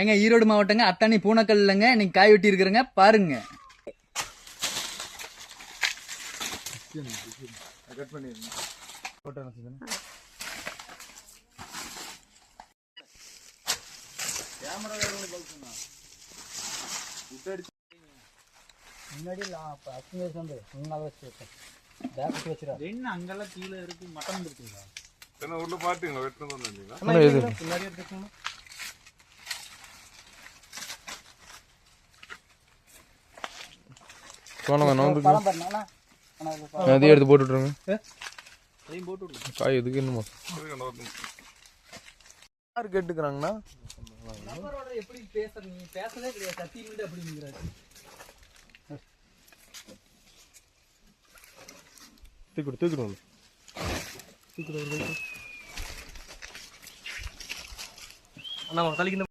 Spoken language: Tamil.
எங்க ஈரோடு மாவட்டங்க அத்தானி பூனக்கல்லுங்க இன்னைக்கு காய் வெட்டி இருக்கிறேங்க பாருங்க. கட் பண்ணிடுங்க. முன்னாடி வந்து முன்னாள் வச்சு என்ன அங்கெல்லாம் கீழே இருக்கு மட்டன் இருக்குங்களா என்ன உள்ள பாத்தீங்களா வெட்டுறது வந்தீங்களா முன்னாடி எடுத்துக்கணும். அதையும் எடுத்து போட்டு விட்ருங்க. காய் எதுக்கு என்னமோ யார் கேட்டுக்கிறாங்கண்ணா எப்படி பேசுற நீ பேசவே கிடையாது சத்தியம் அப்படிங்கிறாரு. தூக்கிடுவோம் அண்ணா கழிக்கணும்.